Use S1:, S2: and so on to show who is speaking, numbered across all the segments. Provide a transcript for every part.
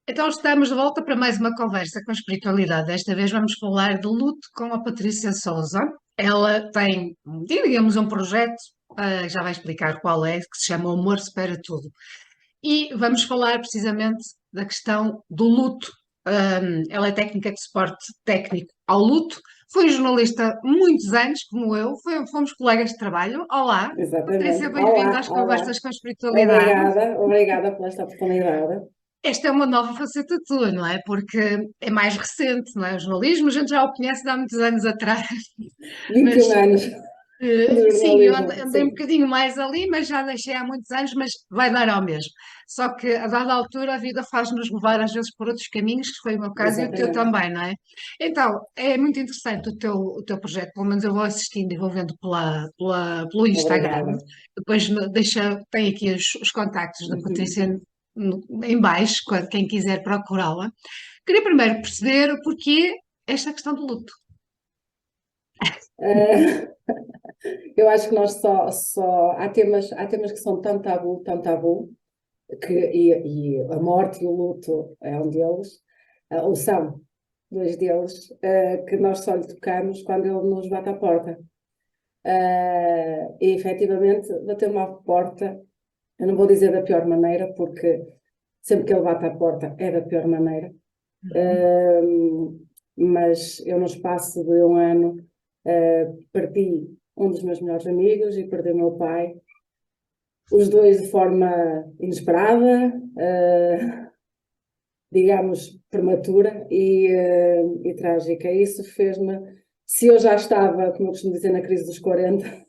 S1: Então estamos de volta para mais uma conversa com espiritualidade. Desta vez vamos falar de luto com a Patrícia Sousa. Ela tem, digamos, um projeto, já vai explicar qual é, que se chama O Amor Supera Tudo. E vamos falar precisamente da questão do luto. Ela é técnica de suporte técnico ao luto. Foi jornalista muitos anos, como eu. Fomos colegas de trabalho. Olá, Patrícia,
S2: Exatamente.
S1: bem-vinda
S2: Olá,
S1: às
S2: olá.
S1: conversas com espiritualidade.
S2: Obrigada por esta oportunidade.
S1: Esta é uma nova faceta tua, não é? Porque é mais recente, não é? O jornalismo, a gente já o conhece de há muitos anos atrás,
S2: 21
S1: mas
S2: anos de
S1: sim, eu
S2: jornalismo,
S1: andei um
S2: sim,
S1: bocadinho mais ali, mas já deixei há muitos anos, mas vai dar ao mesmo. Só que a dada altura a vida faz-nos levar às vezes por outros caminhos, que foi o meu caso e o teu
S2: exatamente.
S1: também, não é? Então, é muito interessante o teu projeto, pelo menos eu vou assistindo e vou vendo pelo Instagram.
S2: Obrigada.
S1: Depois tem aqui os contactos da
S2: Uhum.
S1: Patrícia em baixo, quem quiser procurá-la. Queria primeiro perceber o porquê esta questão do luto.
S2: Eh, eu acho que nós há temas que são tão tabu, e a morte e o luto é um deles, ou são dois deles, que nós só lhe tocamos quando ele nos bate à porta. E efetivamente bateu-me à porta. Eu não vou dizer da pior maneira, porque sempre que ele bate à porta é da pior maneira.
S1: Uhum.
S2: Ahm, mas eu, no espaço de um ano, perdi um dos meus melhores amigos e perdi o meu pai. Os dois de forma inesperada, digamos, prematura e trágica. Isso fez-me. Se eu já estava, como eu costumo dizer, na crise dos 40,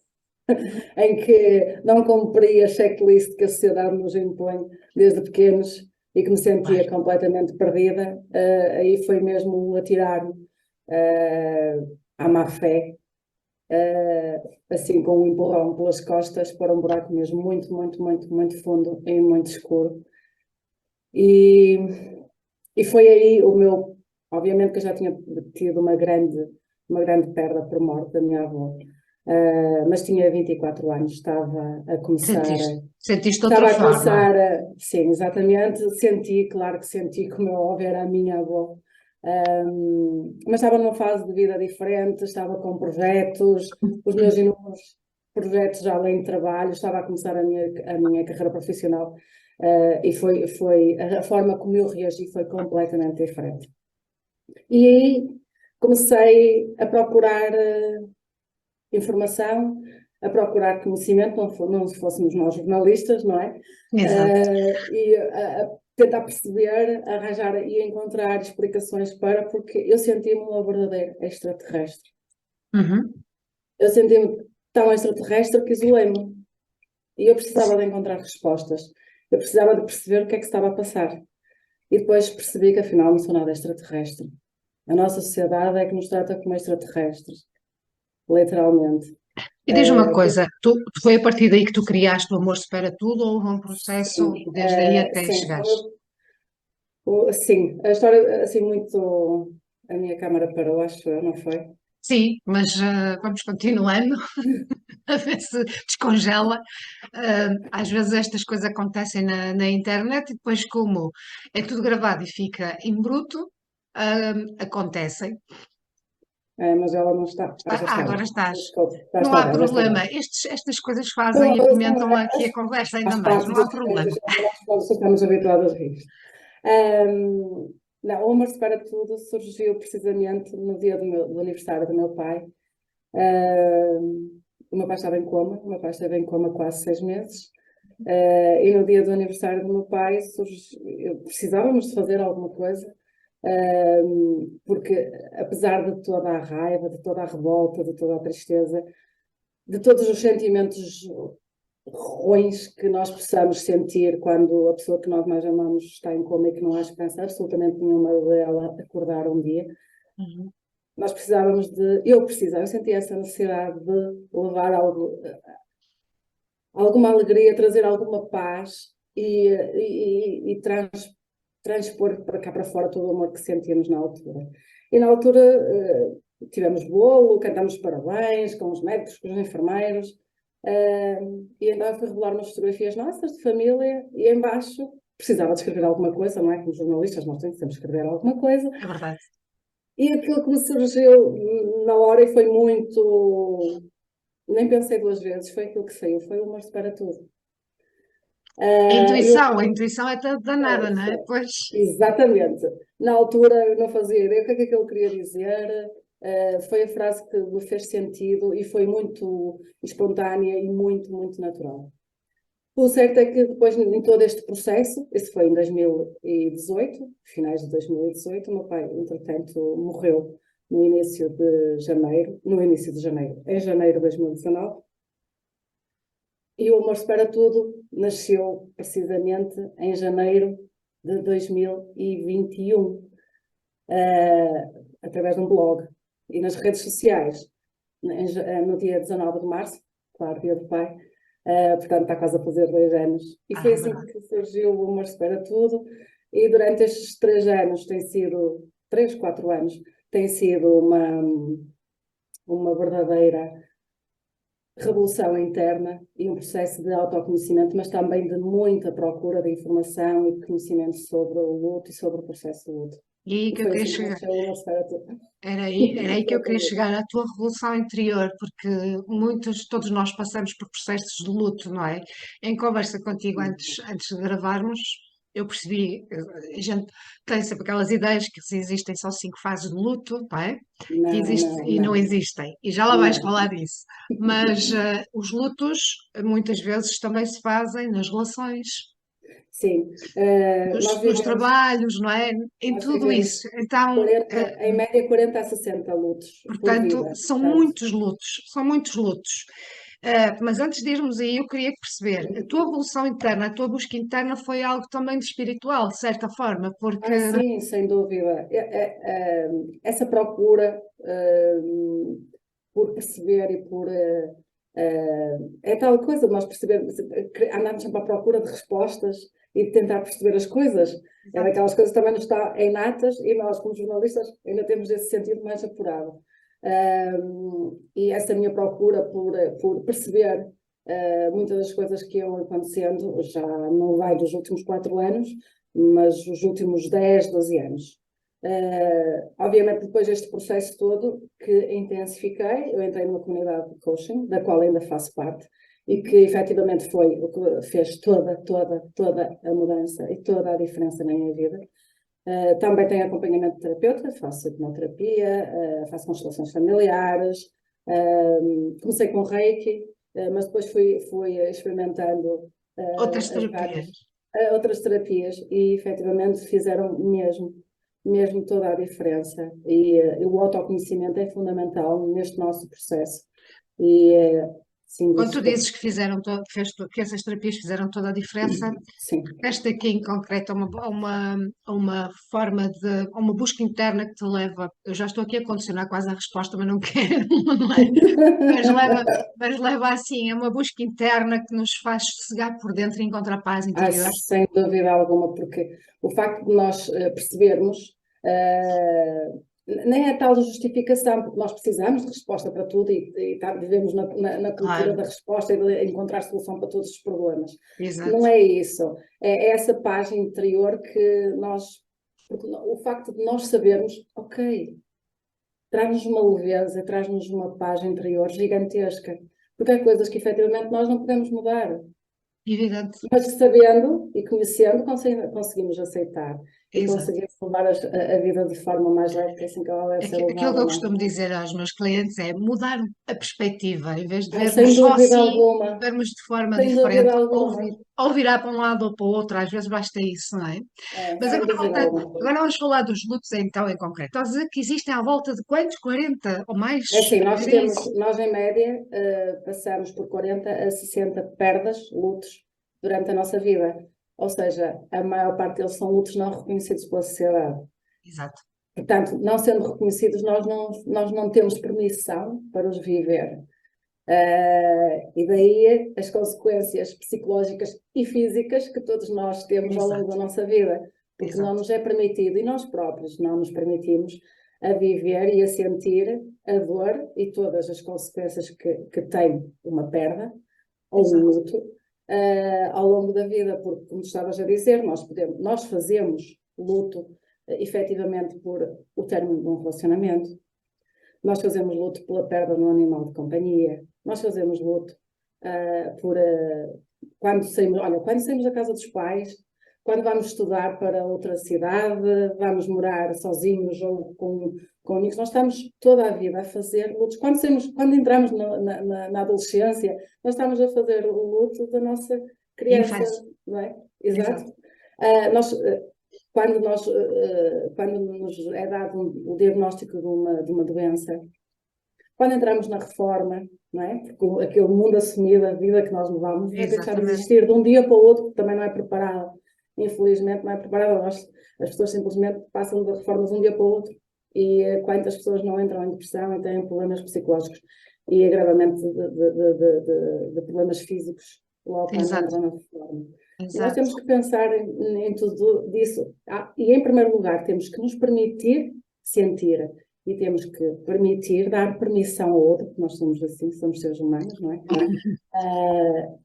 S2: em que não cumpria a checklist que a sociedade nos impõe desde pequenos e que me sentia
S1: Claro.
S2: completamente perdida, aí foi mesmo atirar-me à má fé, assim com um empurrão pelas costas para um buraco mesmo muito, muito, muito, muito fundo e muito escuro. E, e foi aí o meu, obviamente que eu já tinha tido uma grande perda por morte da minha avó. Mas tinha 24 anos,
S1: Sentiste de outra
S2: estava a
S1: forma.
S2: começar sim, exatamente, senti, claro que senti, como é óbvio, era a minha avó. Mas estava numa fase de vida diferente, estava com projetos, os meus inúmeros projetos além de trabalho, estava a começar a minha carreira profissional, e foi a forma como eu reagi foi completamente diferente. E aí comecei a procurar informação, a procurar conhecimento, não se fôssemos nós jornalistas, não é?
S1: Exato.
S2: E a tentar perceber, arranjar e encontrar explicações porque eu sentia-me uma verdadeira extraterrestre.
S1: Uhum.
S2: Eu sentia-me tão extraterrestre que isolei-me. E eu precisava de encontrar respostas. Eu precisava de perceber o que é que estava a passar. E depois percebi que afinal não sou nada extraterrestre. A nossa sociedade é que nos trata como extraterrestres, literalmente.
S1: E diz uma
S2: Que
S1: coisa, foi a partir daí que tu criaste o Amor Supera Tudo ou houve um processo
S2: Sim,
S1: desde aí até
S2: sim,
S1: chegares?
S2: sim, a história assim muito, a minha câmara parou, acho eu, não foi?
S1: Sim, mas vamos continuando a ver se descongela. Às vezes estas coisas acontecem na internet e depois, como é tudo gravado e fica em bruto, acontecem.
S2: Mas ela não está, já está,
S1: Agora estás.
S2: desculpe, já
S1: Não
S2: está
S1: há
S2: bem, já está
S1: problema.
S2: bem.
S1: Estas coisas fazem e
S2: Pronto,
S1: apimentam aqui a conversa ainda
S2: faz
S1: mais.
S2: parte
S1: Não há
S2: dos
S1: problema.
S2: defeitos, nós estamos habituados a rir. Não, o Amor Separa Tudo surgiu precisamente no dia do aniversário do meu pai. O meu pai estava em coma, o meu pai esteve em coma quase 6 meses. E no dia do aniversário do meu pai precisávamos de fazer alguma coisa, porque apesar de toda a raiva, de toda a revolta, de toda a tristeza, de todos os sentimentos ruins que nós possamos sentir quando a pessoa que nós mais amamos está em coma e que não há esperança absolutamente nenhuma dela acordar um dia,
S1: Uhum.
S2: nós eu sentia essa necessidade de levar alguma alegria, trazer alguma paz e transpor para cá para fora todo o amor que sentíamos na altura. E na altura tivemos bolo, cantámos parabéns com os médicos, com os enfermeiros, e então eu fui revelar umas fotografias nossas de família e embaixo precisava de escrever alguma coisa, não é? Como jornalistas, nós temos sempre de escrever alguma coisa.
S1: É verdade.
S2: E aquilo que me surgiu na hora e foi muito. Nem pensei duas vezes, foi aquilo que saiu, foi o Humor Para Tudo. Eu,
S1: A intuição é danada, não é? Pois,
S2: exatamente. Na altura eu não fazia ideia o que é que ele queria dizer. Foi a frase que me fez sentido e foi muito espontânea e muito, muito natural. O certo é que depois, em todo este processo, esse foi em 2018, finais de 2018, o meu pai, entretanto, morreu no início de janeiro, em janeiro de 2019, e o Amor Para Tudo nasceu precisamente em janeiro de 2021, através de um blog e nas redes sociais, no dia 19 de março, claro, dia do pai. Portanto, está quase a fazer 2 anos. E foi
S1: é
S2: assim
S1: verdade.
S2: que surgiu o Humor Para Tudo. E durante estes 3 anos, 4 anos, tem sido uma verdadeira revolução interna e um processo de autoconhecimento, mas também de muita procura de informação e de conhecimento sobre o luto e sobre o processo de luto.
S1: E aí
S2: E
S1: que eu
S2: foi
S1: queria
S2: assim que
S1: chegar.
S2: nasceu o Humor Para Tudo.
S1: Era aí que eu queria chegar, à tua revolução interior, porque todos nós passamos por processos de luto, não é? Em conversa contigo antes de gravarmos, eu percebi, a gente tem sempre aquelas ideias que se existem só 5 fases de luto, não é? Que
S2: Não,
S1: existe
S2: não,
S1: e não
S2: não,
S1: existem, e já lá vais
S2: não.
S1: falar disso. Mas os lutos muitas vezes também se fazem nas relações,
S2: Sim,
S1: nos trabalhos, não é? Em
S2: nós
S1: tudo
S2: vivemos
S1: isso. Então,
S2: 40, em média 40 a 60 lutos por
S1: portanto,
S2: vida.
S1: são
S2: Portanto,
S1: muitos lutos, são muitos lutos. Mas antes de irmos aí, eu queria perceber, a tua evolução interna, a tua busca interna foi algo também de espiritual, de certa forma, porque
S2: sim, sem dúvida. Essa procura por perceber e por. É tal coisa de nós percebermos, andarmos sempre à procura de respostas e de tentar perceber as coisas. É
S1: exato,
S2: daquelas coisas que também nos está inatas e nós, como jornalistas, ainda temos esse sentido mais apurado. E essa minha procura por perceber muitas das coisas que iam acontecendo já não vai dos últimos 4 anos, mas os últimos 10, 12 anos. Obviamente, depois deste processo todo que intensifiquei, eu entrei numa comunidade de coaching, da qual ainda faço parte, e que efetivamente foi o que fez toda a mudança e toda a diferença na minha vida. Também tenho acompanhamento de terapeuta, faço hipnoterapia, faço constelações familiares, comecei com Reiki, mas depois fui experimentando
S1: outras
S2: as
S1: terapias.
S2: várias outras terapias e efetivamente fizeram mesmo toda a diferença. E o autoconhecimento é fundamental neste nosso processo. E sim,
S1: Quando tu
S2: desculpa,
S1: dizes que que essas terapias fizeram toda a diferença,
S2: sim.
S1: esta aqui em concreto a uma forma a uma busca interna que te leva, eu já estou aqui a condicionar quase a resposta, mas não quero, não é? Mas leva, mas leva assim a uma busca interna que nos faz sossegar por dentro e encontrar paz interior.
S2: Sem dúvida alguma, porque o facto de nós percebermos nem é tal justificação, porque nós precisamos de resposta para tudo e vivemos na cultura
S1: Claro,
S2: da resposta e de encontrar solução para todos os problemas. Não
S1: exato.
S2: é isso. É essa paz interior que nós. Porque o facto de nós sabermos, ok, traz-nos uma leveza, traz-nos uma paz interior gigantesca. Porque há coisas que efetivamente nós não podemos mudar.
S1: Evidente.
S2: Mas sabendo e conhecendo, conseguimos aceitar e
S1: Exato.
S2: conseguimos levar a vida de forma mais leve, que é assim que ela deve ser
S1: Aquilo que
S2: levada,
S1: eu
S2: não é?
S1: costumo dizer aos meus clientes é mudar a perspectiva, em vez de
S2: Sem
S1: vermos só
S2: dúvida
S1: assim,
S2: alguma,
S1: vermos de forma
S2: sem
S1: diferente,
S2: dúvida alguma,
S1: ou virar para um lado ou para o outro, às vezes basta isso, não é? Mas
S2: sem
S1: agora,
S2: dúvida alguma.
S1: agora vamos falar dos lutos então em concreto. Estás a dizer que existem à volta de quantos? 40 ou mais?
S2: É assim,
S1: Diria isso.
S2: nós em média, passamos por 40 a 60 perdas, lutos, durante a nossa vida. Ou seja, a maior parte deles são lutos não reconhecidos pela sociedade.
S1: Exato,
S2: Portanto, não sendo reconhecidos, nós não temos permissão para os viver. E daí as consequências psicológicas e físicas que todos nós temos ao longo
S1: exato,
S2: da nossa vida, porque não
S1: exato,
S2: nos é permitido, e nós próprios não nos permitimos, a viver e a sentir a dor e todas as consequências que tem uma perda ou um
S1: exato.
S2: luto, ao longo da vida, porque, como estavas a dizer, nós fazemos luto efetivamente por o término de um relacionamento, nós fazemos luto pela perda de um animal de companhia, nós fazemos luto por quando saímos da casa dos pais, quando vamos estudar para outra cidade, vamos morar sozinhos ou com amigos, nós estamos toda a vida a fazer lutos. Quando entramos na adolescência, nós estamos a fazer o luto da nossa criança,
S1: Infância.
S2: não é? Exato.
S1: Exato.
S2: Quando nos é dado o diagnóstico de uma doença, quando entramos na reforma, não é? Porque aquele mundo assumido, a vida que nós levamos, vai deixar de
S1: Exatamente.
S2: existir de um dia para o outro, porque também não é preparado. Infelizmente, não é preparado. As pessoas simplesmente passam de reformas de um dia para o outro. E quantas pessoas não entram em depressão e têm problemas psicológicos e agravamento de problemas físicos logo quando
S1: Exato.
S2: entram na reforma. E nós
S1: Exato.
S2: temos que pensar em tudo disso. E, em primeiro lugar, temos que nos permitir sentir e temos que dar permissão ao outro, porque nós somos assim, somos seres humanos, não é?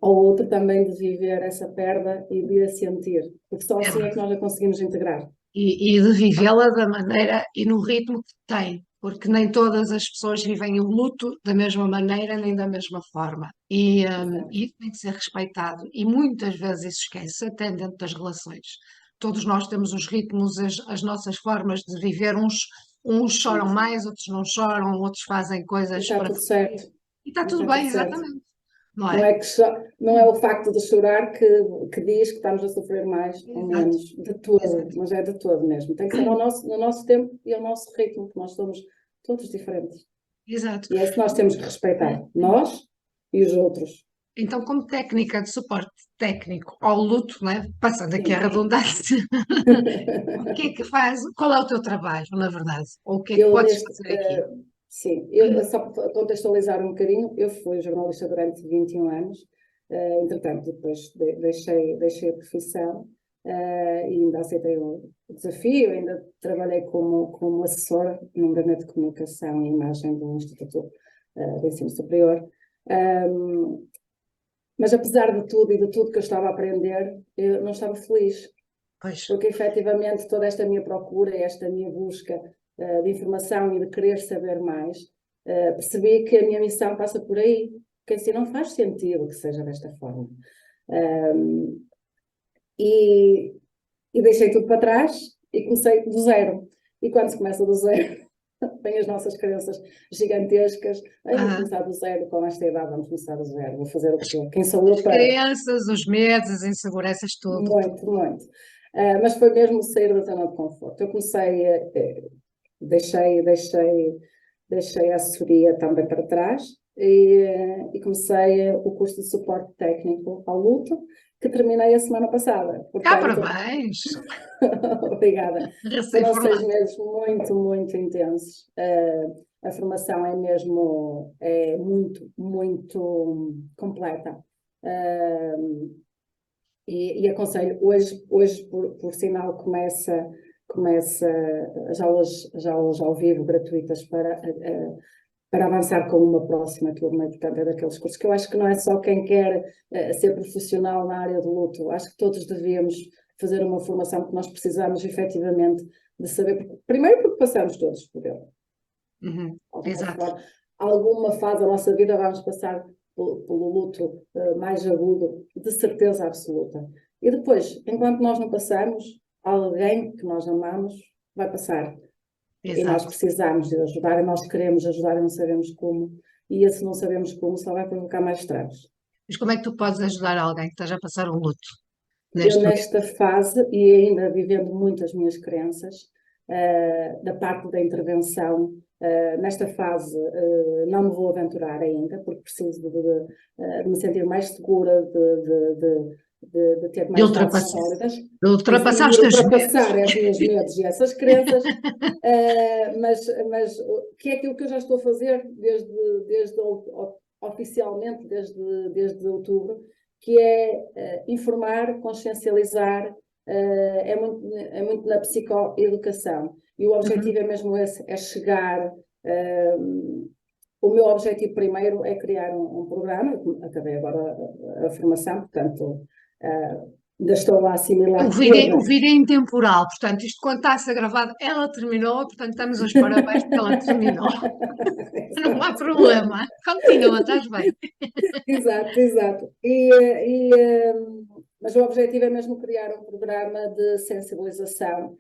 S2: Ao outro também de viver essa perda e de a sentir, porque só assim é que nós a conseguimos integrar.
S1: E de vivê-la da maneira e no ritmo que tem, porque nem todas as pessoas vivem o luto da mesma maneira nem da mesma forma. E isso tem de ser respeitado. E muitas vezes isso esquece, até dentro das relações. Todos nós temos os ritmos, as nossas formas de viver. Uns choram mais, outros não choram, outros fazem
S2: E
S1: coisas
S2: está
S1: para
S2: tudo
S1: fugir.
S2: certo.
S1: E está
S2: E
S1: tudo
S2: está
S1: bem,
S2: tudo certo.
S1: exatamente. Não
S2: Não
S1: é?
S2: é, não é o facto de chorar que diz que estamos a sofrer mais ou
S1: Exato.
S2: menos, de todo,
S1: Exato.
S2: mas é de todo mesmo. Tem que ser no nosso tempo e ao nosso ritmo, que nós somos todos diferentes.
S1: Exato.
S2: E é isso que nós temos que respeitar, nós e os outros.
S1: Então, como técnica de suporte técnico ao luto, né? Passando aqui a
S2: Sim.
S1: redundância, o que é que faz? Qual é o teu trabalho, na verdade? Ou o que é que
S2: Eu
S1: podes
S2: neste,
S1: fazer aqui?
S2: sim, só para contextualizar um bocadinho, eu fui jornalista durante 21 anos, entretanto depois deixei a profissão e ainda aceitei o desafio, ainda trabalhei como assessora num gabinete de comunicação e imagem do Instituto de Ensino Superior. Mas apesar de tudo e de tudo que eu estava a aprender, eu não estava feliz.
S1: Pois,
S2: Porque efetivamente toda esta minha procura, esta minha busca de informação e de querer saber mais, percebi que a minha missão passa por aí, que assim não faz sentido que seja desta forma. E deixei tudo para trás e comecei do zero. E quando se começa do zero, vêm as nossas crenças gigantescas. Vou
S1: aham.
S2: começar do zero, com esta idade vamos começar do zero. Vou fazer o quê? Quem sou eu
S1: As
S2: para?
S1: crenças, os medos, as inseguranças, tudo, tudo.
S2: Muito, muito. Mas foi mesmo sair da zona de conforto. Eu comecei, deixei a assessoria também para trás e comecei o curso de suporte técnico ao luto, que terminei a semana passada. Portanto,
S1: Parabéns!
S2: obrigada. Foram 6
S1: Recém-formado.
S2: meses muito, muito intensos. A formação é muito, muito completa. E aconselho, hoje por sinal, começa as aulas ao vivo gratuitas para avançar com uma próxima turma, e, portanto, é daqueles cursos que eu acho que não é só quem quer ser profissional na área do luto, acho que todos devíamos fazer uma formação que nós precisamos efetivamente de saber, primeiro porque passamos todos por ele,
S1: Exato.
S2: alguma fase da nossa vida vamos passar pelo luto mais agudo, de certeza absoluta. E depois, enquanto nós não passamos, alguém que nós amamos vai passar. E nós
S1: Exato.
S2: precisamos de ajudar, e nós queremos ajudar e não sabemos como. E esse não sabemos como só vai provocar mais estragos.
S1: Mas como é que tu podes ajudar alguém que esteja a passar um luto
S2: Eu
S1: neste momento?
S2: nesta fase, e ainda vivendo muito as minhas crenças, da parte da intervenção, nesta fase não me vou aventurar ainda, porque preciso de me sentir mais segura, de ter
S1: De
S2: mais bases
S1: ultrapassar,
S2: sólidas
S1: de ultrapassar
S2: e
S1: os
S2: de
S1: teus medos.
S2: ultrapassar as minhas medos e essas crenças, mas que é aquilo que eu já estou a fazer oficialmente desde outubro, que é informar, consciencializar, é muito na psicoeducação. E o
S1: Uhum.
S2: objetivo é mesmo esse, é chegar o meu objetivo primeiro é criar um programa, acabei agora a formação, portanto, ainda estou a assimilar
S1: O
S2: toda.
S1: vídeo é intemporal, portanto, isto quando está a ser gravado, ela terminou, portanto, estamos aos parabéns porque ela terminou. Não há problema. Continua, estás bem.
S2: Exato, exato. Mas o objetivo é mesmo criar um programa de sensibilização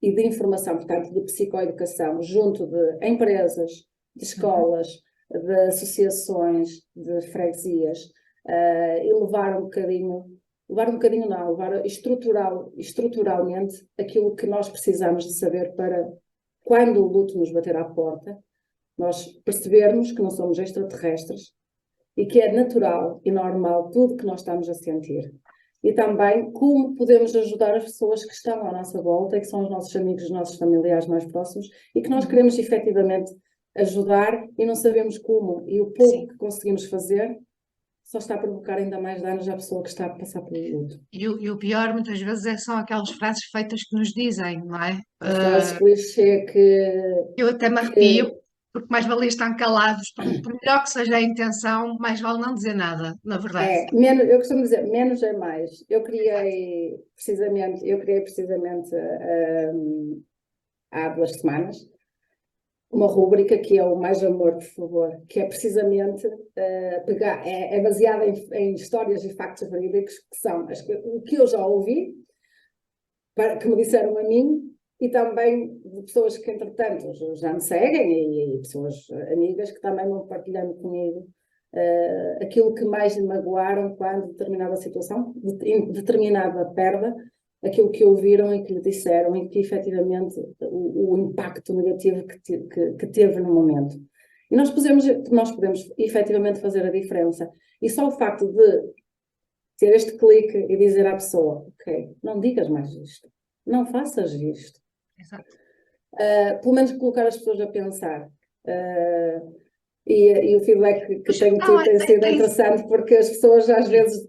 S2: e de informação, portanto, de psicoeducação, junto de empresas, de escolas, de associações, de freguesias, e levar um bocadinho não, levar estruturalmente aquilo que nós precisamos de saber para quando o luto nos bater à porta, nós percebermos que não somos extraterrestres e que é natural e normal tudo que nós estamos a sentir. E também como podemos ajudar as pessoas que estão à nossa volta e que são os nossos amigos, os nossos familiares mais próximos e que nós queremos efetivamente ajudar e não sabemos como. E o pouco que conseguimos fazer só está a provocar ainda mais danos à pessoa que está a passar pelo luto.
S1: E o pior, muitas vezes, são aquelas frases feitas que nos dizem, não é?
S2: As frases clichê
S1: Eu até me
S2: que
S1: arrepio, porque mais vale estar calados, por melhor que seja a intenção, mais vale não dizer nada, na verdade.
S2: menos, eu costumo dizer, menos é mais. Eu criei precisamente há 2 semanas uma rúbrica que é o Mais Amor, por favor, que é precisamente é baseada em histórias e factos verídicos que são o que eu já ouvi, que me disseram a mim, e também de pessoas que, entretanto, já me seguem e pessoas amigas que também vão partilhando comigo aquilo que mais me magoaram quando determinada situação, determinada perda, aquilo que ouviram e que lhe disseram e que efetivamente o impacto negativo que teve no momento. E nós podemos efetivamente fazer a diferença. E só o facto de ter este clique e dizer à pessoa, ok, não digas mais isto, não faças isto.
S1: Exato.
S2: Pelo menos colocar as pessoas a pensar. E o feedback que tenho tido tem sido interessante porque as pessoas às vezes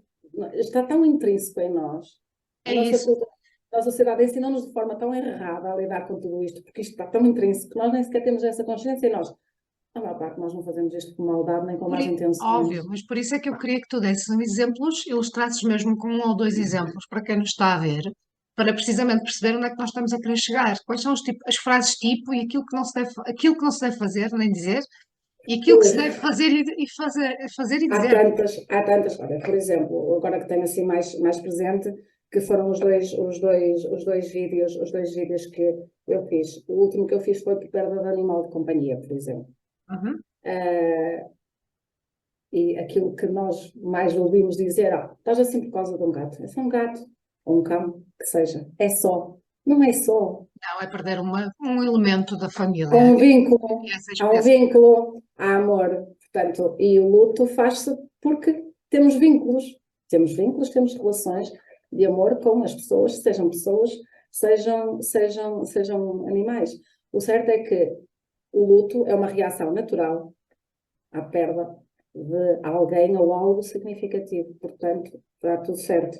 S2: está tão intrínseco em nós. A nossa cultura, a nossa sociedade ensina-nos de forma tão errada a lidar com tudo isto, porque isto está tão intrínseco que nós nem sequer temos essa consciência e nós, a maior parte, nós não fazemos isto com maldade nem com más intenções.
S1: Óbvio, mas por isso é que eu queria que tu desses exemplos, ilustrasses mesmo com 1 ou 2 exemplos para quem nos está a ver, para precisamente perceber onde é que nós estamos a querer chegar. Quais são as frases tipo e aquilo que não se deve fazer, nem dizer, e aquilo que se deve fazer fazer e dizer.
S2: Há tantas, olha, por exemplo, agora que tenho assim mais presente, que foram os dois vídeos que eu fiz. O último que eu fiz foi por perda de animal de companhia, por exemplo.
S1: Uhum.
S2: E aquilo que nós mais ouvimos dizer, estás assim por causa de um gato. É só um gato, ou um cão, que seja. É só. Não é só.
S1: Não, é perder um elemento da família.
S2: Há um vínculo,
S1: Essa
S2: há um
S1: expressão.
S2: vínculo, há amor. Portanto, e o luto faz-se porque temos vínculos. Temos vínculos, temos relações de amor com as pessoas, sejam animais. O certo é que o luto é uma reação natural à perda de alguém ou algo significativo. Portanto, está tudo certo.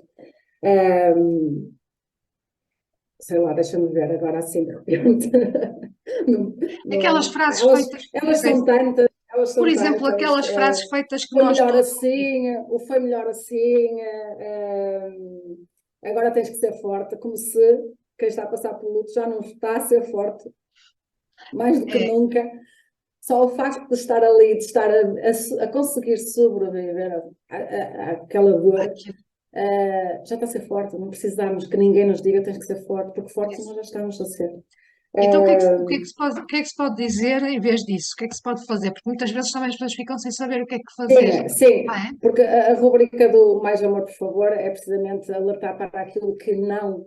S2: Sei lá, deixa-me ver agora assim de repente.
S1: Aquelas frases feitas,
S2: Elas são tantas.
S1: por exemplo, aquelas frases feitas que
S2: Foi
S1: nós
S2: melhor
S1: todos
S2: assim, ou foi melhor assim, agora tens que ser forte, como se quem está a passar pelo luto já não está a ser forte, mais do que nunca. Só o facto de estar ali, de estar a conseguir sobreviver àquela dor, já está a ser forte. Não precisamos que ninguém nos diga tens que ser forte, porque fortes nós já estamos a ser.
S1: Então, o que é que se pode dizer em vez disso? O que é que se pode fazer? Porque muitas vezes também as pessoas ficam sem saber o que é que fazer.
S2: Sim,
S1: Não é?
S2: porque a rubrica do Mais Amor, por favor, é precisamente alertar para aquilo que não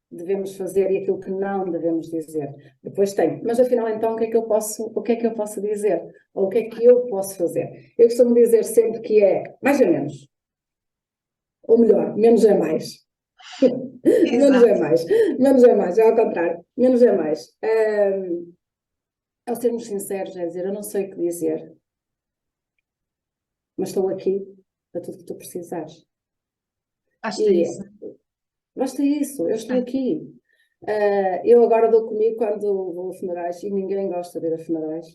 S2: devemos fazer e aquilo que não devemos dizer. Depois tem, mas afinal então o que é que eu posso dizer? Ou o que é que eu posso fazer? Eu costumo dizer sempre que é mais é menos. Ou melhor, menos é mais. Menos é mais. Menos é mais, é ao contrário. Menos é mais. Ao sermos sinceros, é dizer, eu não sei o que dizer, mas estou aqui para tudo o que tu precisares.
S1: Basta isso.
S2: Basta isso, eu estou aqui. Eu agora dou comigo quando vou a funerais e ninguém gosta de ir a funerais.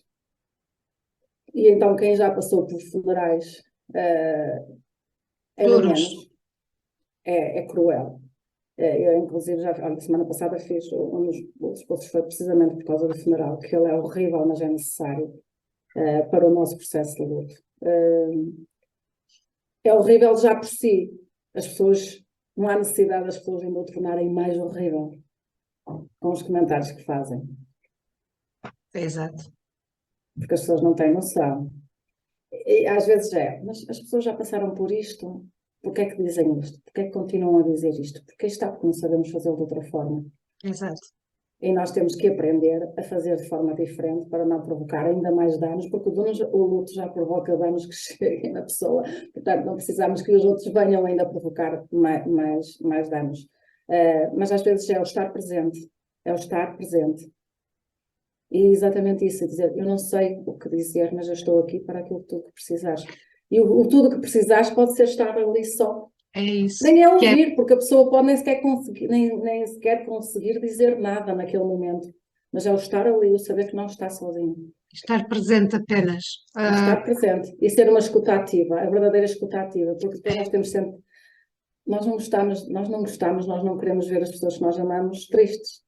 S2: E então quem já passou por funerais ainda
S1: Duros.
S2: menos, é cruel. Eu, inclusive, olha, semana passada fiz um dos posts foi precisamente por causa do funeral, que ele é horrível, mas é necessário para o nosso processo de luto. É horrível já por si. As pessoas, não há necessidade das pessoas ainda o tornarem mais horrível com os comentários que fazem,
S1: Exato.
S2: porque as pessoas não têm noção. E às vezes mas as pessoas já passaram por isto, porque é que dizem isto? Porque é que continuam a dizer isto? Porque está porque não sabemos fazê-lo de outra forma.
S1: Exato.
S2: E nós temos que aprender a fazer de forma diferente para não provocar ainda mais danos, porque o luto já provoca danos que cheguem na pessoa, portanto não precisamos que os outros venham ainda a provocar mais danos. Mas às vezes é o estar presente, é o estar presente. E exatamente isso, é dizer, eu não sei o que dizer, mas eu estou aqui para aquilo que tu precisares. E o tudo que precisares pode ser estar ali só.
S1: É isso.
S2: Nem é
S1: Que é
S2: ouvir, porque a pessoa pode nem sequer conseguir dizer nada naquele momento. Mas é o estar ali, o saber que não está sozinho.
S1: estar presente apenas.
S2: É estar presente e ser uma escuta ativa, a verdadeira escuta ativa, porque depois nós temos sempre. Nós não queremos ver as pessoas que nós amamos tristes.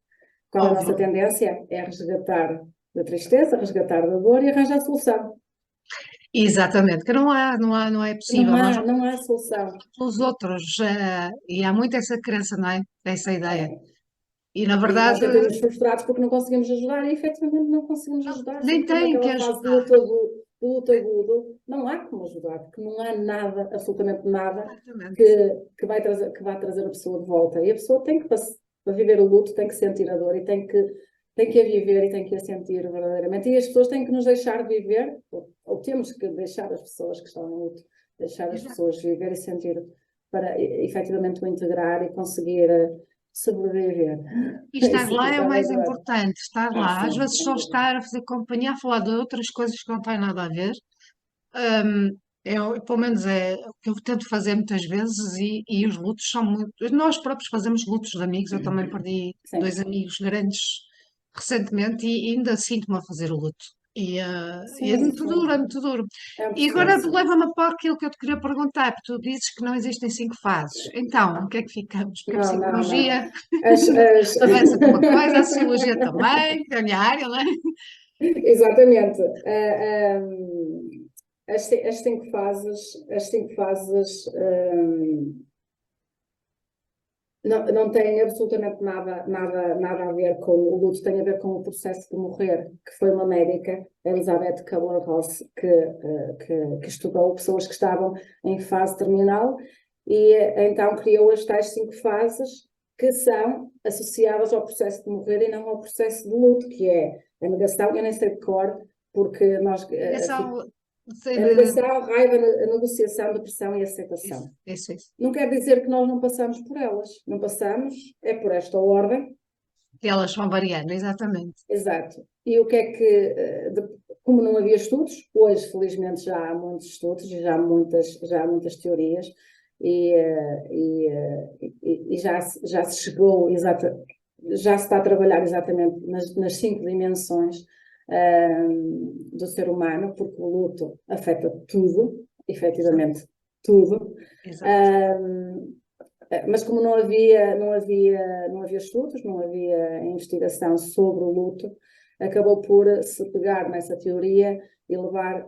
S2: Qual é a nossa
S1: Óbvio.
S2: tendência? É resgatar da tristeza, resgatar da dor e arranjar a solução.
S1: Exatamente, que não é possível. Nós não
S2: Não há solução.
S1: pelos outros, e há muito essa crença, não é? Essa ideia.
S2: É.
S1: E na
S2: E nós
S1: verdade,
S2: sentimos frustrados porque não conseguimos ajudar e efetivamente não conseguimos ajudar. Se
S1: nem
S2: estamos
S1: têm que
S2: naquela fase
S1: ajudar.
S2: do luto agudo, não há como ajudar, porque não há nada, absolutamente nada,
S1: Exatamente.
S2: que vai trazer a pessoa de volta. E a pessoa tem que, para viver o luto, tem que sentir a dor e tem que a viver e tem que a sentir verdadeiramente. E as pessoas têm que nos deixar viver, ou temos que deixar as pessoas que estão no luto, deixar as
S1: Exato.
S2: pessoas viver e sentir, para efetivamente o integrar e conseguir sobreviver.
S1: E estar
S2: Isso
S1: lá é o
S2: é
S1: mais
S2: verdade.
S1: importante, estar lá. Às
S2: Sim,
S1: vezes
S2: sem
S1: só
S2: dúvida.
S1: estar a fazer companhia, a falar de outras coisas que não têm nada a ver. Hum, pelo menos é o que eu tento fazer muitas vezes e os lutos são muito. Nós próprios fazemos lutos de amigos. Eu também perdi dois
S2: Sim,
S1: amigos grandes recentemente e ainda sinto-me a fazer o luto. E é
S2: sim,
S1: muito duro, é
S2: sim.
S1: muito duro.
S2: É um
S1: E agora
S2: processo.
S1: leva-me para aquilo que eu te queria perguntar, porque tu dizes que não existem cinco fases. Então, o que é que ficamos? Porque a
S2: Não.
S1: psicologia
S2: As...
S1: avança para uma coisa, a sociologia também, que é a minha área, não é?
S2: Exatamente. As cinco fases não têm absolutamente nada a ver com o luto, tem a ver com o processo de morrer, que foi uma médica, Elizabeth Kubler-Ross, que estudou pessoas que estavam em fase terminal e então criou as tais cinco fases que são associadas ao processo de morrer e não ao processo de luto, que é a negação, eu nem sei de cor, porque nós
S1: Negação,
S2: a negação, a raiva, a negociação, a depressão e a
S1: isso,
S2: aceitação.
S1: isso.
S2: Não quer dizer que nós não passamos por elas. Não passamos, é por esta ordem.
S1: Que elas vão variando, exatamente.
S2: Exato. E o que é que, como não havia estudos, hoje felizmente já há muitos estudos e já há muitas teorias e já se chegou, já se está a trabalhar exatamente nas cinco dimensões do ser humano, porque o luto afeta tudo,
S1: Exato.
S2: efetivamente tudo.
S1: Exato.
S2: Mas como não havia estudos, não havia investigação sobre o luto, acabou por se pegar nessa teoria e levar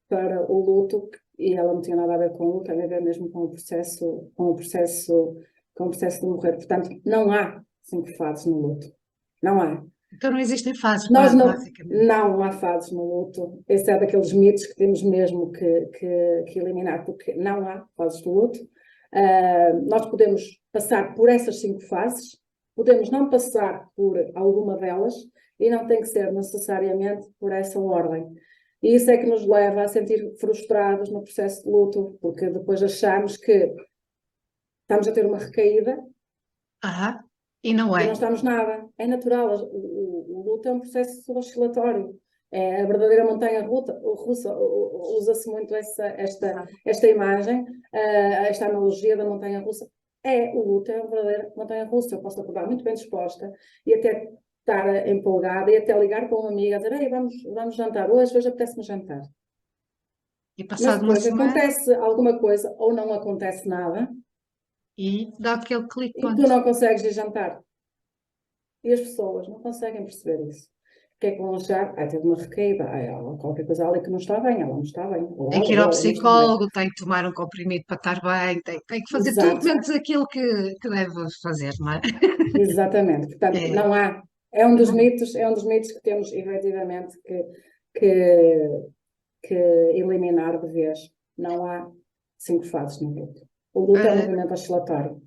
S2: para o luto, e ela não tinha nada a ver com o luto, tem a ver mesmo com o processo de morrer. Portanto, não há cinco fases no luto. Não há.
S1: Então não existem fases,
S2: Nós
S1: basicamente.
S2: não há fases no luto. Esse é daqueles mitos que temos mesmo que eliminar, porque não há fases do luto. Nós podemos passar por essas cinco fases, podemos não passar por alguma delas e não tem que ser necessariamente por essa ordem. E isso é que nos leva a sentir frustrados no processo de luto, porque depois achamos que estamos a ter uma recaída
S1: Ah, e não
S2: e não
S1: é.
S2: estamos nada. É natural, o luto é um processo oscilatório. É a verdadeira russa, usa-se muito
S1: Exato.
S2: esta imagem, esta analogia da montanha russa. O luto é uma verdadeira montanha russa. Eu posso acordar muito bem disposta e até estar empolgada e até ligar para uma amiga a dizer: Ei, vamos jantar hoje apetece-me jantar.
S1: E
S2: Mas
S1: passado uma
S2: depois
S1: semana
S2: acontece alguma coisa ou não acontece nada
S1: e dá aquele clique,
S2: e tu
S1: pronto.
S2: não consegues ir jantar. E as pessoas não conseguem perceber isso. O que é que vão achar? Ah, teve uma recaída, ah, qualquer coisa ali que não está bem, ela não está bem, ou
S1: Tem
S2: ela,
S1: que ir ao
S2: ou ela não está bem.
S1: psicólogo, tem que tomar um comprimido para estar bem, tem que fazer tudo
S2: Exato,
S1: menos aquilo que deve fazer, não é?
S2: exatamente. Portanto,
S1: É,
S2: não há. É um dos mitos que temos efetivamente que, que eliminar de vez. Não há 5 fases no luto. O luto é um
S1: eh,
S2: movimento oscilatório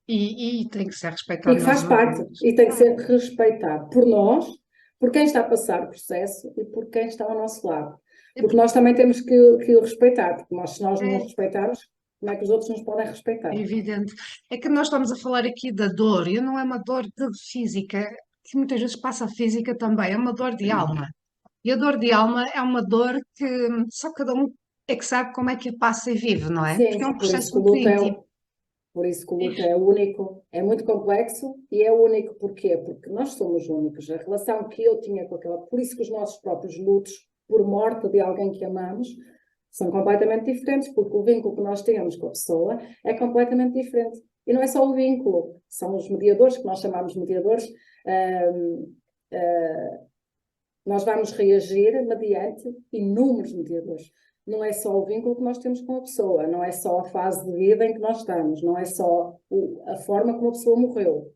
S1: e tem que ser
S2: e
S1: respeitado
S2: que
S1: mais
S2: faz
S1: uma
S2: parte
S1: vez.
S2: e tem que ser respeitado por nós, por quem está a passar o processo e por quem está ao nosso lado.
S1: É,
S2: Porque nós também temos que o respeitar, porque se nós não o
S1: é
S2: respeitarmos, como é que os outros nos podem respeitar?
S1: evidente. É que nós estamos a falar aqui da dor, e não é uma dor de física, que muitas vezes passa a física também, é uma dor de alma. E a dor de alma é uma dor que só cada um é que sabe como é que a passa e vive, não é? Porque é
S2: Sim,
S1: um
S2: por isso
S1: processo
S2: que o
S1: muito
S2: luto
S1: íntimo.
S2: por isso que o luto é único, é muito complexo e é único porquê? Porque nós somos únicos. A relação que eu tinha com aquela, por isso que os nossos próprios lutos por morte de alguém que amamos são completamente diferentes, porque o vínculo que nós temos com a pessoa é completamente diferente. E não é só o vínculo, são os mediadores, que nós chamamos de mediadores. Ahm, ah, Nós vamos reagir mediante inúmeros mediadores. Não é só o vínculo que nós temos com a pessoa, não é só a fase de vida em que nós estamos, não é só a forma como a pessoa morreu.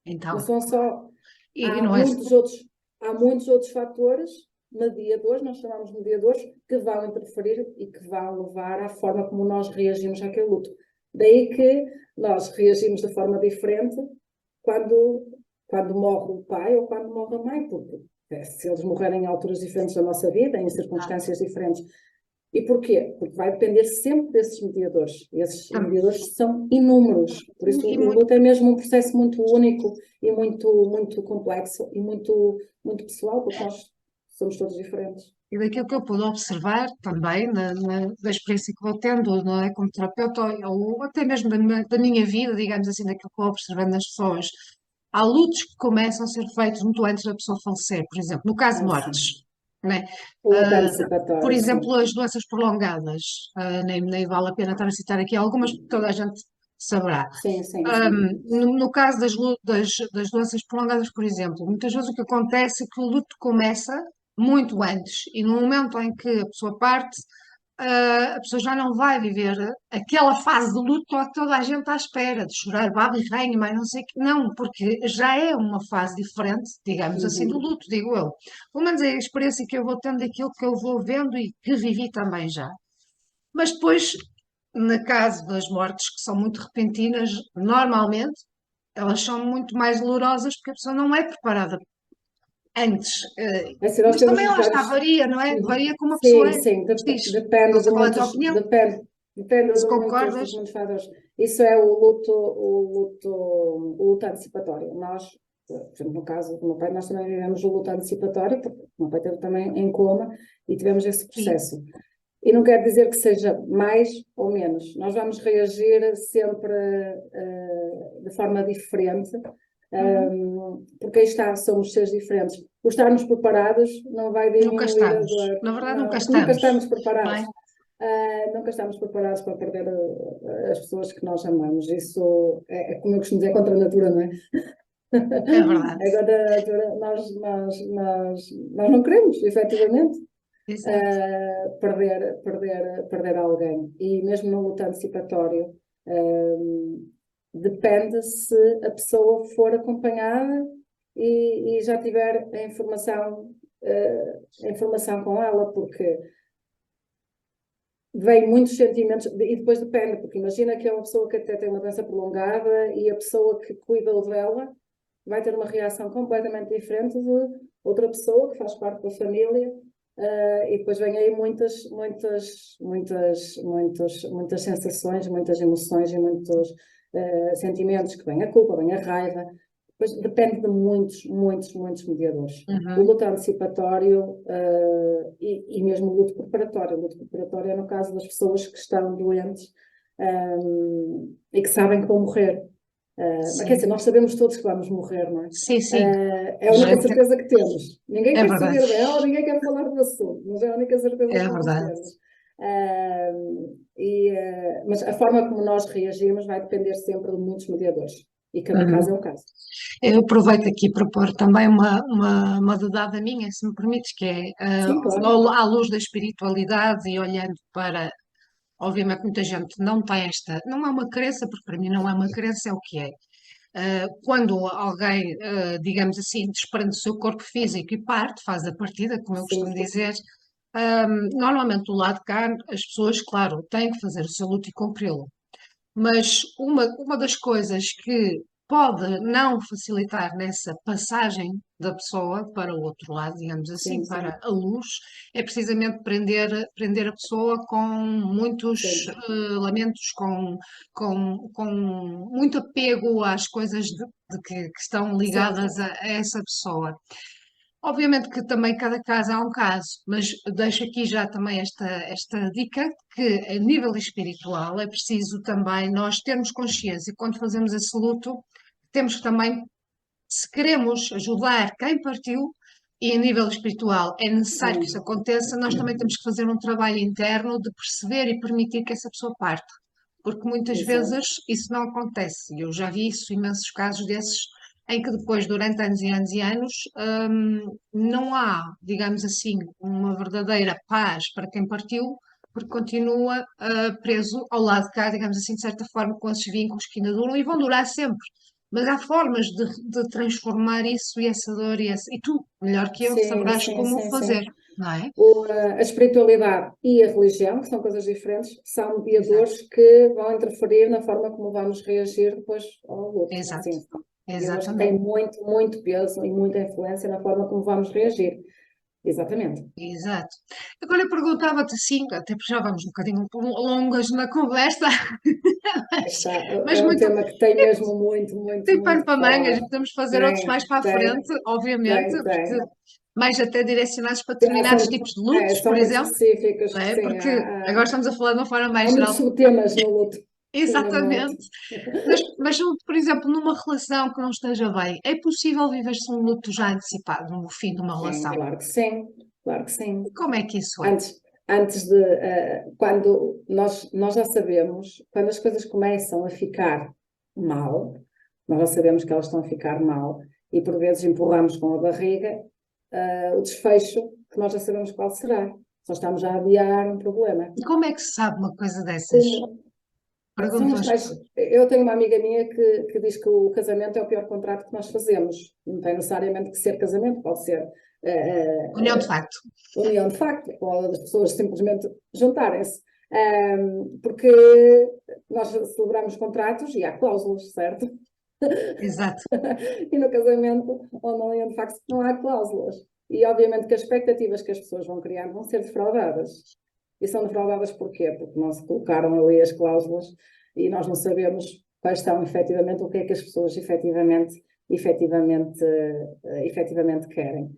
S2: Não
S1: Então,
S2: são só.
S1: e
S2: Há
S1: não é.
S2: muitos outros, há muitos outros fatores mediadores, nós chamamos de mediadores, que vão interferir e que vão levar à forma como nós reagimos àquele luto. Daí que nós reagimos de forma diferente quando, quando morre o pai ou quando morre a mãe, porque se eles morrerem em alturas diferentes da nossa vida, em circunstâncias diferentes. E porquê? Porque vai depender sempre desses mediadores. Esses mediadores são inúmeros. Por isso,
S1: E
S2: o
S1: muito,
S2: luto é mesmo um processo muito único e muito complexo e muito pessoal, porque nós somos todos diferentes.
S1: e daquilo que eu pude observar também, da experiência que vou tendo, não é, como terapeuta, ou até mesmo da minha vida, digamos assim, daquilo que vou observando nas pessoas, há lutos que começam a ser feitos muito antes da pessoa falecer, por exemplo, no caso de
S2: Ah, sim.
S1: mortes, né?
S2: O luto
S1: Ah, por
S2: antecipatório,
S1: exemplo,
S2: sim.
S1: as doenças prolongadas, nem vale a pena estar a citar aqui algumas, porque toda a gente saberá.
S2: Sim, sim, sim.
S1: No caso das doenças prolongadas, por exemplo, muitas vezes o que acontece é que o luto começa muito antes e no momento em que a pessoa parte, a pessoa já não vai viver aquela fase de luto que toda a gente está à espera, de chorar baba e ranho, mas não sei o que, não, porque já é uma fase diferente, digamos assim, do
S2: Uhum.
S1: luto, digo eu. Pelo menos é a experiência que eu vou tendo daquilo que eu vou vendo e que vivi também já. Mas depois, no caso das mortes que são muito repentinas, normalmente elas são muito mais dolorosas porque a pessoa não é preparada antes.
S2: É assim, nós
S1: Mas
S2: temos
S1: também
S2: os
S1: lá está,
S2: vários.
S1: varia, não é?
S2: Uhum.
S1: Varia como a pessoa
S2: Sim,
S1: é.
S2: sim,
S1: Diz,
S2: depende
S1: não
S2: de
S1: sei qual é a tua
S2: muitos,
S1: opinião,
S2: depende
S1: se concordas.
S2: de muitos fatores. Isso é o luto antecipatório. Nós, por exemplo, no caso do meu pai, nós também vivemos o luto antecipatório, porque o meu pai esteve também em coma e tivemos esse
S1: Sim.
S2: processo. E não quer dizer que seja mais ou menos. Nós vamos reagir sempre de forma diferente,
S1: Uhum.
S2: porque aí está, somos seres diferentes. O estarmos preparados não vai
S1: Nunca
S2: diminuir a
S1: estamos.
S2: dor.
S1: Na verdade, nunca
S2: Não, nunca
S1: estamos.
S2: estamos
S1: Não
S2: preparados.
S1: é?
S2: Nunca estamos preparados para perder as pessoas que nós amamos. Isso como eu costumo dizer, é contra a natura, não é?
S1: É verdade.
S2: É contra a natura. Nós não queremos, efetivamente,
S1: Exato.
S2: perder alguém. E mesmo no luto antecipatório, depende se a pessoa for acompanhada e já tiver a informação com ela, porque vem muitos sentimentos, e depois depende, porque imagina que é uma pessoa que até tem uma doença prolongada e a pessoa que cuida dela vai ter uma reação completamente diferente de outra pessoa que faz parte da família. E depois vem aí muitas sensações, muitas emoções e muitos sentimentos, que vem a culpa, vem a raiva. Depois depende de muitos mediadores. O
S1: Uhum.
S2: luto antecipatório e mesmo o luto preparatório. O luto preparatório é no caso das pessoas que estão doentes e que sabem que vão morrer. Mas quer
S1: Sim.
S2: dizer, nós sabemos todos que vamos morrer, não é?
S1: Sim, sim.
S2: É a única certeza que temos. Ninguém
S1: É
S2: quer
S1: verdade.
S2: saber dela, ninguém quer falar do assunto, mas é a única certeza
S1: É
S2: que nós
S1: verdade.
S2: temos. Mas a forma como nós reagimos vai depender sempre de muitos mediadores. E cada
S1: Uhum.
S2: caso é um caso.
S1: Eu aproveito aqui para pôr também uma dedada minha, se me permites, que é
S2: Sim, claro.
S1: à luz da espiritualidade e olhando para, obviamente muita gente não tem esta, não é uma crença, porque para mim não é uma crença, é o que é. Quando alguém, digamos assim, desprende o seu corpo físico e parte, faz a partida, como eu
S2: Sim,
S1: costumo
S2: sim,
S1: dizer, normalmente do lado de cá as pessoas, claro, têm que fazer o seu luto e cumpri-lo. Mas uma das coisas que pode não facilitar nessa passagem da pessoa para o outro lado, digamos assim,
S2: sim,
S1: para
S2: sim,
S1: a luz, é precisamente prender a pessoa com muitos
S2: sim,
S1: lamentos, com muito apego às coisas que estão
S2: sim,
S1: ligadas a essa pessoa. Obviamente que também cada caso é um caso, mas deixo aqui já também esta dica que a nível espiritual é preciso também nós termos consciência quando fazemos esse luto, temos que também, se queremos ajudar quem partiu e a nível espiritual é necessário que isso
S2: sim,
S1: aconteça, nós também temos que fazer um trabalho interno de perceber e permitir que essa pessoa parte, porque muitas
S2: exato.
S1: vezes isso não acontece. E eu já vi isso, imensos casos desses, em que depois, durante anos e anos e anos, não há, digamos assim, uma verdadeira paz para quem partiu, porque continua preso ao lado de cá, digamos assim, de certa forma, com esses vínculos que ainda duram e vão durar sempre. Mas há formas de transformar isso e essa dor e tu, melhor que eu,
S2: Sim,
S1: saberás
S2: sim,
S1: como o
S2: sim,
S1: fazer,
S2: sim.
S1: não é?
S2: A espiritualidade e a religião, que são coisas diferentes, são
S1: Exato,
S2: mediadores que vão interferir na forma como vamos reagir depois ao luto.
S1: exato,
S2: Sim, são mediadores que têm
S1: exatamente.
S2: muito, muito peso e muita influência na forma como vamos reagir. Exatamente.
S1: Exato. Agora eu perguntava-te assim, até porque já vamos um bocadinho longas na conversa, mas,
S2: Está,
S1: mas
S2: é um
S1: muito,
S2: tema que tem mesmo muito, muito,
S1: tem pano
S2: muito
S1: para
S2: que
S1: mangas,
S2: falar.
S1: e podemos fazer outros
S2: Tem,
S1: mais para a
S2: tem,
S1: frente, obviamente,
S2: tem,
S1: porque
S2: tem.
S1: mais até direcionados para
S2: Já
S1: determinados
S2: são,
S1: tipos de lutos,
S2: são
S1: por
S2: muito
S1: exemplo,
S2: específicos,
S1: não é?
S2: sim.
S1: Porque agora estamos a falar de uma forma
S2: Há
S1: mais
S2: muitos
S1: geral.
S2: subtemas no luto e na morte.
S1: Exatamente. Mas, por exemplo, numa relação que não esteja bem, é possível viver-se um luto já antecipado no fim de uma
S2: Sim,
S1: relação?
S2: claro que sim, claro que
S1: E
S2: sim.
S1: como é que isso é?
S2: Antes de, quando nós já sabemos, quando as coisas começam a ficar mal, nós já sabemos que elas estão a ficar mal e por vezes empurramos com a barriga, o desfecho que nós já sabemos qual será. Só estamos a adiar um problema.
S1: E como é que se sabe uma coisa dessas?
S2: Como são
S1: Pergunto
S2: as
S1: às
S2: tais.
S1: pessoas.
S2: Eu tenho uma amiga minha que diz que o casamento é o pior contrato que nós fazemos. Não tem necessariamente que ser casamento, pode ser
S1: União de facto.
S2: união de facto, ou as pessoas simplesmente juntarem-se. Porque nós celebramos contratos e há cláusulas, certo?
S1: Exato.
S2: E no casamento ou na união de facto não há cláusulas. E obviamente que as expectativas que as pessoas vão criar vão ser defraudadas. E são defraudadas porquê? Porque não se colocaram ali as cláusulas e nós não sabemos quais são efetivamente, o que é que as pessoas efetivamente querem.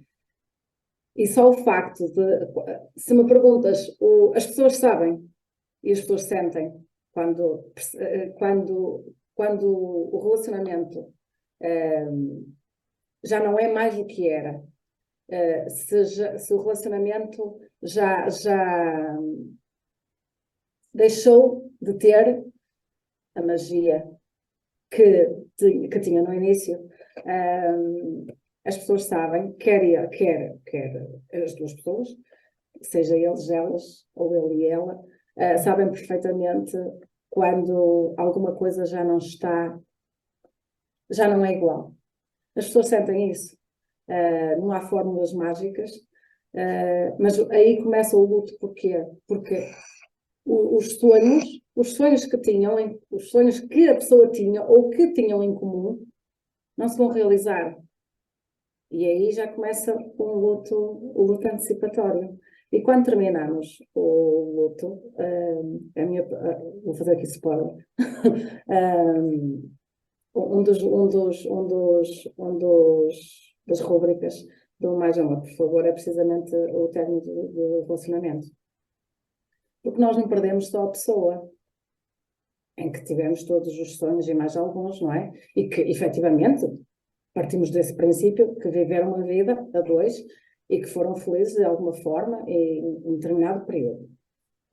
S2: E só o facto de, se me perguntas, as pessoas sabem e as pessoas sentem quando o relacionamento já não é mais o que era, se o relacionamento já deixou de ter a magia que tinha no início. As pessoas sabem, quer as duas pessoas, seja eles, elas, ou ele e ela, sabem perfeitamente quando alguma coisa já não é igual. As pessoas sentem isso. Não há fórmulas mágicas, mas aí começa o luto. Porquê? Porque os sonhos que tinham, os sonhos que a pessoa tinha ou que tinham em comum, não se vão realizar. E aí já começa o luto antecipatório. E quando terminamos o luto, vou fazer aqui spoiler, das rubricas do Mais Amor, por favor, é precisamente o término do relacionamento. Porque nós não perdemos só a pessoa, em que tivemos todos os sonhos e mais alguns, não é? E que, efetivamente, partimos desse princípio que viveram uma vida a dois e que foram felizes de alguma forma em determinado período.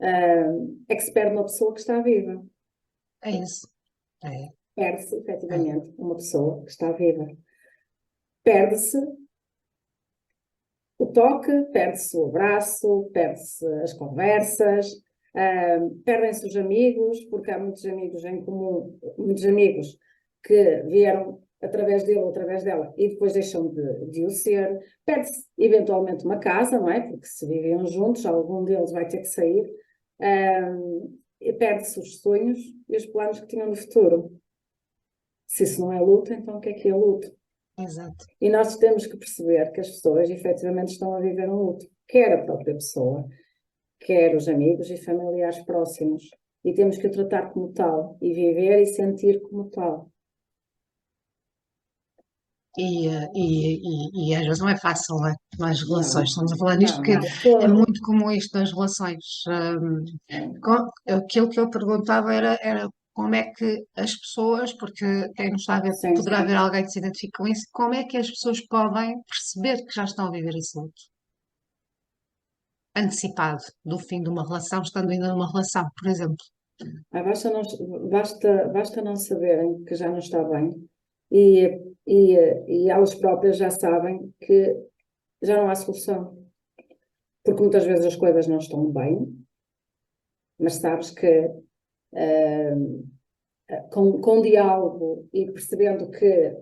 S2: é que se perde uma pessoa que está viva.
S1: É isso. É,
S2: Perde-se,
S1: é.
S2: efetivamente, uma pessoa que está viva. Perde-se o toque, perde-se o abraço, perde-se as conversas, perdem-se os amigos, porque há muitos amigos em comum, muitos amigos que vieram através dele ou através dela e depois deixam de o ser. Perde-se eventualmente uma casa, não é? Porque se viviam juntos, algum deles vai ter que sair. E perde-se os sonhos e os planos que tinham no futuro. Se isso não é luto, então o que é luto?
S1: Exato.
S2: E nós temos que perceber que as pessoas efetivamente estão a viver um luto, quer a própria pessoa, quer os amigos e familiares próximos. E temos que o tratar como tal, e viver e sentir como tal.
S1: E às vezes não é fácil, não é? Nas relações,
S2: Não,
S1: estamos a falar nisto
S2: não,
S1: porque
S2: não, de
S1: é
S2: todo.
S1: muito comum isto nas relações. Aquilo que eu perguntava era como é que as pessoas, porque quem nos está a ver
S2: Sim,
S1: poderá ver alguém que se identifica com isso, como é que as pessoas podem perceber que já estão a viver esse luto antecipado do fim de uma relação, estando ainda numa relação, por exemplo.
S2: basta não saberem que já não está bem e, e elas próprias já sabem que já não há solução. Porque muitas vezes as coisas não estão bem, mas sabes que com diálogo e percebendo que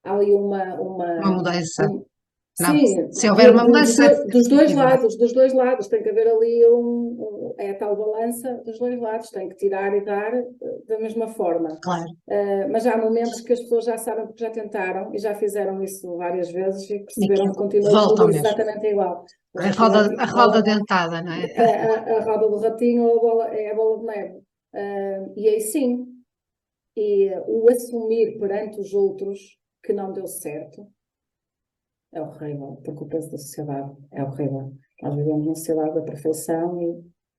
S2: há ali
S1: Uma mudança. Não,
S2: sim,
S1: se houver uma mudança, é positiva.
S2: dos dois lados, tem que haver ali é a tal balança dos dois lados, tem que tirar e dar da mesma forma.
S1: Claro.
S2: Mas há momentos que as pessoas já sabem porque já tentaram e já fizeram isso várias vezes e
S1: E
S2: perceberam que
S1: aquilo
S2: continua
S1: volta
S2: tudo
S1: ao mesmo.
S2: exatamente igual. Mas
S1: A roda dentada, não é?
S2: a roda do ratinho ou é a bola de neve. E aí sim, o assumir perante os outros que não deu certo é horrível, porque o peso da sociedade é horrível. Nós vivemos numa sociedade da perfeição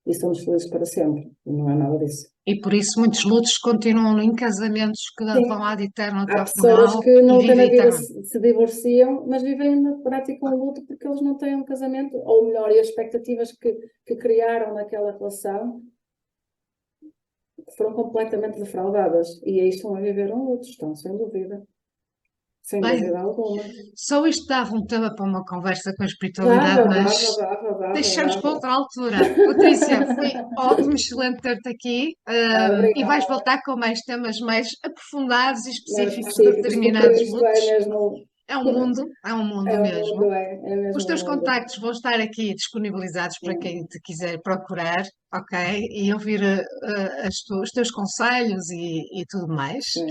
S2: e somos felizes para sempre. E não é nada disso.
S1: E por isso muitos lutos continuam em casamentos que vão
S2: Sim,
S1: ad eterno
S2: há
S1: até ao
S2: pessoas
S1: final
S2: que
S1: e
S2: nunca na
S1: vivem
S2: vida
S1: eternamente.
S2: se divorciam, mas vivem na prática um luto porque eles não têm um casamento, ou melhor, e as expectativas que criaram naquela relação foram completamente defraudadas. E aí estão a viver um luto, estão, sem
S1: Bem,
S2: dúvida alguma.
S1: só isto dava um tema para uma conversa com a espiritualidade,
S2: Dava,
S1: mas
S2: dava, dava, dava,
S1: deixamos para
S2: dava.
S1: outra altura. Patrícia, foi ótimo, excelente ter-te aqui, e vais
S2: Obrigada.
S1: voltar com mais temas mais aprofundados e
S2: Mais
S1: específicos de
S2: específicos, porque
S1: determinados
S2: isto
S1: lutos. É um mundo
S2: é um
S1: mesmo.
S2: mundo, é
S1: Os
S2: mesmo um
S1: teus
S2: mundo.
S1: contactos vão estar aqui disponibilizados para quem
S2: Sim,
S1: te quiser procurar, ok? E ouvir os teus conselhos e tudo mais.
S2: sim.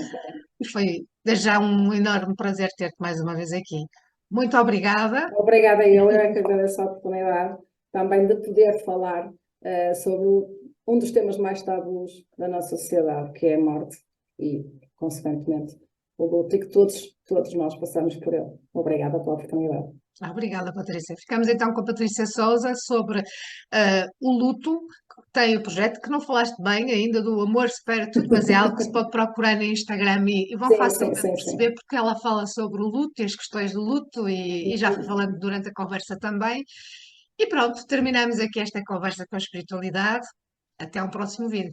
S1: E foi desde já um enorme prazer ter-te mais uma vez aqui. Muito obrigada.
S2: Obrigada, eu é que agradeço a oportunidade também de poder falar sobre um dos temas mais tabus da nossa sociedade, que é a morte e, consequentemente, o luto e que todos nós passamos por ele. Obrigada pela oportunidade.
S1: Obrigada, Patrícia. Ficamos então com a Patrícia Souza sobre o luto. Tem o projeto que não falaste bem ainda do Amor Supera Tudo, mas é algo que se pode procurar no Instagram e vão
S2: Sim, sim,
S1: facilmente
S2: sim,
S1: perceber
S2: sim.
S1: porque ela fala sobre o luto e as questões do luto e já foi falando durante a conversa também. E pronto, terminamos aqui esta conversa com a espiritualidade. Até um próximo vídeo.